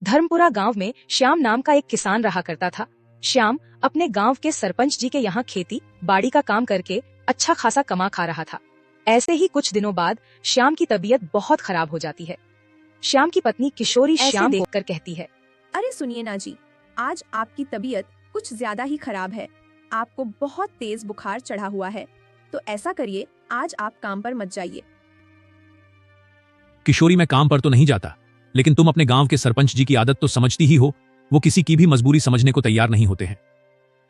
धर्मपुरा गांव में श्याम नाम का एक किसान रहा करता था। श्याम अपने गांव के सरपंच जी के यहाँ खेती बाड़ी का काम करके अच्छा खासा कमा खा रहा था। ऐसे ही कुछ दिनों बाद श्याम की तबीयत बहुत खराब हो जाती है। श्याम की पत्नी किशोरी श्याम देखकर कहती है, अरे सुनिए ना जी, आज आपकी तबीयत कुछ ज्यादा ही खराब है। आपको बहुत तेज बुखार चढ़ा हुआ है, तो ऐसा करिए, आज आप काम पर मत जाइए। किशोरी, मैं काम पर तो नहीं जाता, लेकिन तुम अपने गांव के सरपंच जी की आदत तो समझती ही हो। वो किसी की भी मजबूरी समझने को तैयार नहीं होते हैं।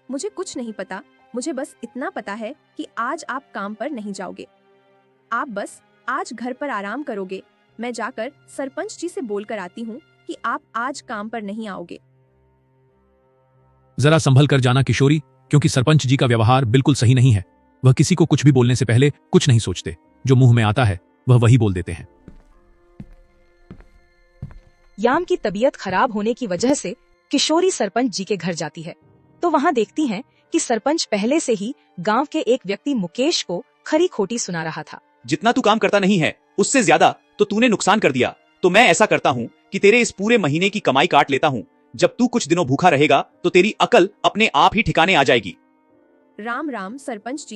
मुझे कुछ नहीं पता, मुझे बस इतना पता है कि आज आप काम पर नहीं जाओगे। आप बस आज घर पर आराम करोगे। मैं जाकर सरपंच जी से बोलकर आती हूँ कि आप आज काम पर नहीं आओगे। जरा संभल कर जाना किशोरी, क्योंकि सरपंच जी का व्यवहार बिल्कुल सही नहीं है। वह किसी को कुछ भी बोलने से पहले कुछ नहीं सोचते। जो मुंह में आता है वह वही बोल देते हैं। याम की तबीयत खराब होने की वजह से किशोरी सरपंच जी के घर जाती है, तो वहाँ देखती हैं कि सरपंच पहले से ही गांव के एक व्यक्ति मुकेश को खरी खोटी सुना रहा था। जितना तू काम करता नहीं है उससे ज्यादा तो तूने नुकसान कर दिया। तो मैं ऐसा करता हूँ कि तेरे इस पूरे महीने की कमाई काट लेता हूँ। जब तू कुछ दिनों भूखा रहेगा तो तेरी अकल अपने आप ही ठिकाने आ जाएगी। राम राम सरपंच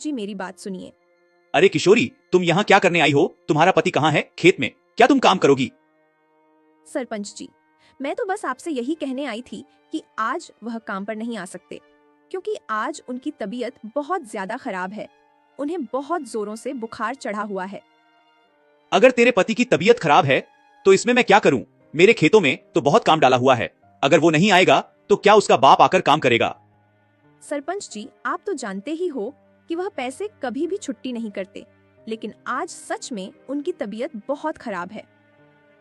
जी मेरी बात सुनिए। अरे किशोरी, तुम यहाँ क्या करने आई हो? तुम्हारा पति कहाँ है? खेत में? क्या तुम काम करोगी? सरपंच जी, मैं तो बस आपसे यही कहने आई थी कि आज वह काम पर नहीं आ सकते, क्योंकि आज उनकी तबीयत बहुत ज्यादा खराब है। उन्हें बहुत जोरों से बुखार चढ़ा हुआ है। अगर तेरे पति की तबीयत खराब है तो इसमें मैं क्या करूं? मेरे खेतों में तो बहुत काम डाला हुआ है। अगर वो नहीं आएगा तो क्या उसका बाप आकर काम करेगा? सरपंच जी, आप तो जानते ही हो कि वह पैसे कभी भी छुट्टी नहीं करते, लेकिन आज सच में उनकी तबीयत बहुत खराब है।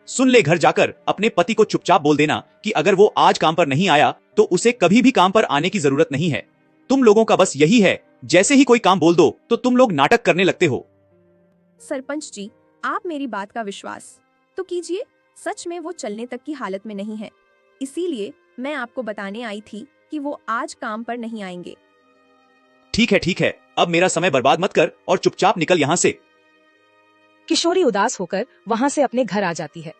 सुन ले, घर जाकर अपने पति को चुपचाप बोल देना कि अगर वो आज काम पर नहीं आया तो उसे कभी भी काम पर आने की जरूरत नहीं है। तुम लोगों का बस यही है, जैसे ही कोई काम बोल दो तो तुम लोग नाटक करने लगते हो। सरपंच जी, आप मेरी बात का विश्वास तो कीजिए। सच में वो चलने तक की हालत में नहीं है, इसीलिए मैं आपको बताने आई थी कि वो आज काम पर नहीं आएंगे। ठीक है, अब मेरा समय बर्बाद मत कर और चुपचाप निकल यहाँ से। किशोरी उदास होकर वहाँ से अपने घर आ जाती है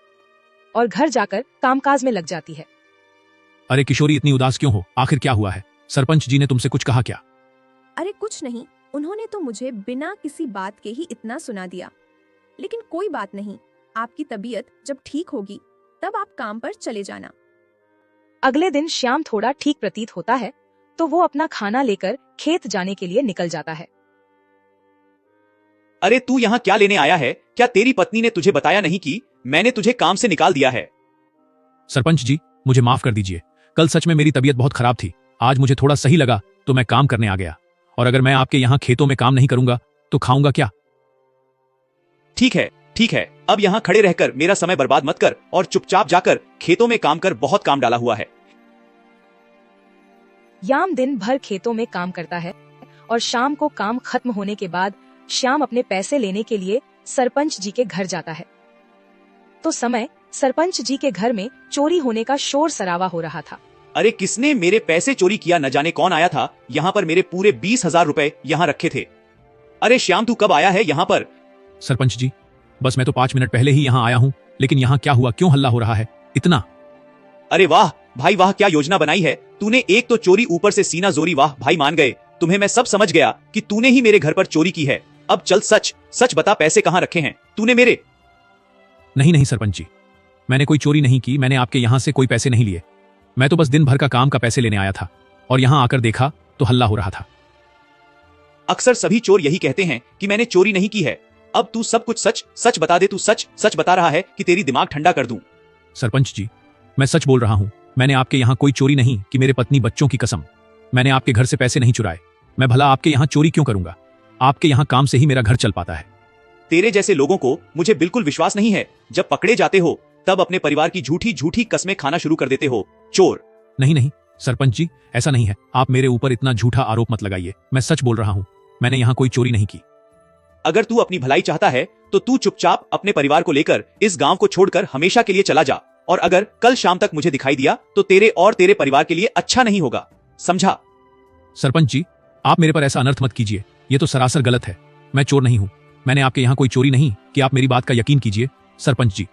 और घर जाकर कामकाज में लग जाती है। अरे किशोरी, इतनी उदास क्यों हो? आखिर क्या हुआ है? सरपंच जी ने तुमसे कुछ कहा क्या? अरे कुछ नहीं, उन्होंने तो मुझे बिना किसी बात के ही इतना सुना दिया। लेकिन कोई बात नहीं, आपकी तबीयत जब ठीक होगी तब आप काम पर चले जाना। अगले दिन श्याम थोड़ा ठीक प्रतीत होता है, तो वो अपना खाना लेकर खेत जाने के लिए निकल जाता है। अरे तू यहाँ क्या लेने आया है? क्या तेरी पत्नी ने तुझे बताया नहीं कि मैंने तुझे काम से निकाल दिया है? सरपंच जी, मुझे माफ कर दीजिए। कल सच में मेरी तबीयत बहुत खराब थी। आज मुझे थोड़ा सही लगा तो मैं काम करने आ गया। और अगर मैं आपके यहाँ खेतों में काम नहीं करूंगा तो खाऊंगा क्या? ठीक है, अब यहाँ खड़े रहकर मेरा समय बर्बाद मत कर और चुपचाप जाकर खेतों में काम कर। बहुत काम डाला हुआ है। याम दिन भर खेतों में काम करता है और शाम को काम खत्म होने के बाद श्याम अपने पैसे लेने के लिए सरपंच जी के घर जाता है। तो समय सरपंच जी के घर में चोरी होने का शोर सरावा हो रहा था। अरे किसने मेरे पैसे चोरी किया? न जाने कौन आया था यहाँ पर। मेरे पूरे 20,000 रुपए यहाँ रखे थे। अरे श्याम, तू कब आया है यहाँ पर? सरपंच जी, बस मैं तो 5 मिनट पहले ही यहाँ आया हूँ, लेकिन यहाँ क्या हुआ? क्यों हल्ला हो रहा है इतना? अरे वाह भाई वाह, क्या योजना बनाई है तूने। एक तो चोरी, ऊपर से सीना जोरी। वाह भाई, मान गए तुम्हें। मैं सब समझ गया कि तूने ही मेरे घर पर चोरी की है। अब चल सच बता, पैसे कहाँ रखे हैं तूने मेरे? नहीं सरपंच जी, मैंने कोई चोरी नहीं की। मैंने आपके यहाँ से कोई पैसे नहीं लिए। मैं तो बस दिन भर का काम का पैसे लेने आया था और यहाँ आकर देखा तो हल्ला हो रहा था। अक्सर सभी चोर यही कहते हैं कि मैंने चोरी नहीं की है। अब तू सब कुछ सच बता दे। तू सच बता रहा है कि तेरी दिमाग ठंडा कर दूं? सरपंच जी, मैं सच बोल रहा हूँ। मैंने आपके यहाँ कोई चोरी नहीं की। मेरे पत्नी बच्चों की कसम, मैंने आपके घर से पैसे नहीं चुराए। मैं भला आपके यहाँ चोरी क्यों करूंगा? आपके यहाँ काम से ही मेरा घर चल पाता है। तेरे जैसे लोगों को मुझे बिल्कुल विश्वास नहीं है। जब पकड़े जाते हो तब अपने परिवार की झूठी कस्में खाना शुरू कर देते हो। चोर! नहीं सरपंच जी, ऐसा नहीं है। आप मेरे ऊपर इतना झूठा आरोप मत लगाइए। मैं सच बोल रहा हूँ, मैंने यहाँ कोई चोरी नहीं की। अगर तू अपनी भलाई चाहता है तो तू चुपचाप अपने परिवार को लेकर इस गांव को छोड़कर हमेशा के लिए चला जा। और अगर कल शाम तक मुझे दिखाई दिया तो तेरे और तेरे परिवार के लिए अच्छा नहीं होगा, समझा? सरपंच जी, आप मेरे पर ऐसा अनर्थ मत कीजिए। ये तो सरासर गलत है। मैं चोर नहीं हूँ। मैंने आपके यहाँ कोई चोरी नहीं कि। आप मेरी बात का यकीन कीजिए सरपंच जी।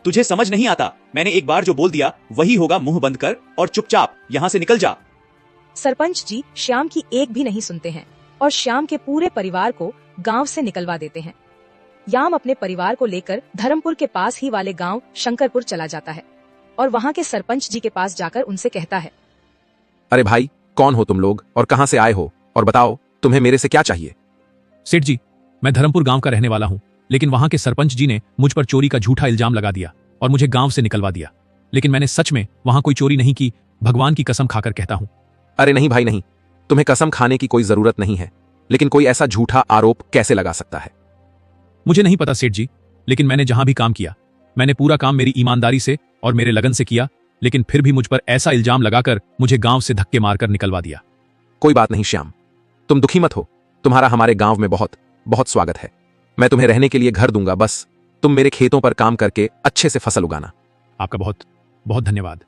तुझे समझ नहीं आता? मैंने एक बार जो बोल दिया वही होगा, मुंह बंद कर और चुपचाप यहाँ से निकल जा। सरपंच जी श्याम की एक भी नहीं सुनते हैं और श्याम के पूरे परिवार को गांव से निकलवा देते हैं। याम अपने परिवार को लेकर धर्मपुर के पास ही वाले गांव शंकरपुर चला जाता है और वहां के सरपंच जी के पास जाकर उनसे कहता है, अरे भाई, कौन हो तुम लोग और कहां से आए हो, और बताओ तुम्हें मेरे से क्या चाहिए? सेठ जी, मैं धर्मपुर गांव का रहने वाला हूं, लेकिन वहां के सरपंच जी ने मुझ पर चोरी का झूठा इल्जाम लगा दिया और मुझे गांव से निकलवा दिया। लेकिन मैंने सच में वहां कोई चोरी नहीं की, भगवान की कसम खाकर कहता हूं। अरे नहीं भाई नहीं, तुम्हें कसम खाने की कोई जरूरत नहीं है, लेकिन कोई ऐसा झूठा आरोप कैसे लगा सकता है? मुझे नहीं पता सेठ जी, लेकिन मैंने जहां भी काम किया, मैंने पूरा काम मेरी ईमानदारी से और मेरे लगन से किया, लेकिन फिर भी मुझ पर ऐसा इल्जाम लगाकर मुझे गांव से धक्के मारकर निकलवा दिया। कोई बात नहीं श्याम, तुम दुखी मत हो, तुम्हारा हमारे गांव में बहुत बहुत स्वागत है। मैं तुम्हें रहने के लिए घर दूंगा, बस तुम मेरे खेतों पर काम करके अच्छे से फसल उगाना। आपका बहुत बहुत धन्यवाद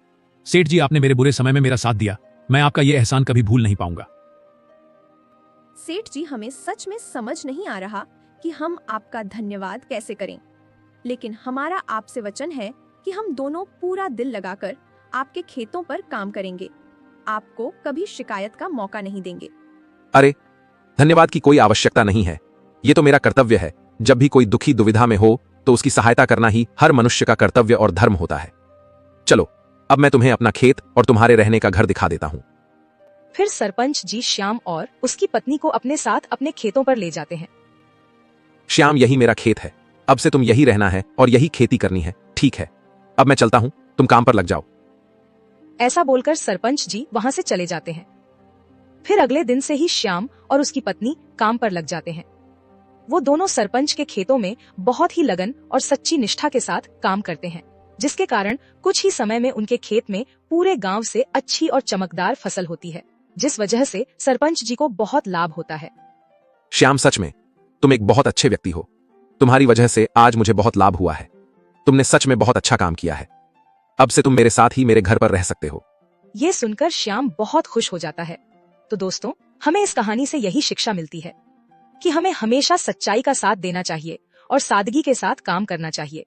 सेठ जी, आपने मेरे बुरे समय में मेरा साथ दिया। मैं आपका यह एहसान कभी भूल नहीं पाऊंगा। सेठ जी, हमें सच में समझ नहीं आ रहा कि हम आपका धन्यवाद कैसे करें, लेकिन हमारा आपसे वचन है कि हम दोनों पूरा दिल लगाकर आपके खेतों पर काम करेंगे, आपको कभी शिकायत का मौका नहीं देंगे। अरे धन्यवाद की कोई आवश्यकता नहीं है, ये तो मेरा कर्तव्य है। जब भी कोई दुखी दुविधा में हो तो उसकी सहायता करना ही हर मनुष्य का कर्तव्य और धर्म होता है। चलो अब मैं तुम्हें अपना खेत और तुम्हारे रहने का घर दिखा देता हूं। फिर सरपंच जी श्याम और उसकी पत्नी को अपने साथ अपने खेतों पर ले जाते हैं। श्याम, यही मेरा खेत है, अब से तुम यही रहना है और यही खेती करनी है, ठीक है? अब मैं चलता हूं, तुम काम पर लग जाओ। ऐसा बोलकर सरपंच जी वहां से चले जाते हैं। फिर अगले दिन से ही श्याम और उसकी पत्नी काम पर लग जाते हैं। वो दोनों सरपंच के खेतों में बहुत ही लगन और सच्ची निष्ठा के साथ काम करते हैं, जिसके कारण कुछ ही समय में उनके खेत में पूरे गांव से अच्छी और चमकदार फसल होती है, जिस वजह से सरपंच जी को बहुत लाभ होता है। श्याम, सच में तुम एक बहुत अच्छे व्यक्ति हो, तुम्हारी वजह से आज मुझे बहुत लाभ हुआ है। तुमने सच में बहुत अच्छा काम किया है। अब से तुम मेरे साथ ही मेरे घर पर रह सकते हो। ये सुनकर श्याम बहुत खुश हो जाता है। तो दोस्तों, हमें इस कहानी से यही शिक्षा मिलती है कि हमें हमेशा सच्चाई का साथ देना चाहिए और सादगी के साथ काम करना चाहिए।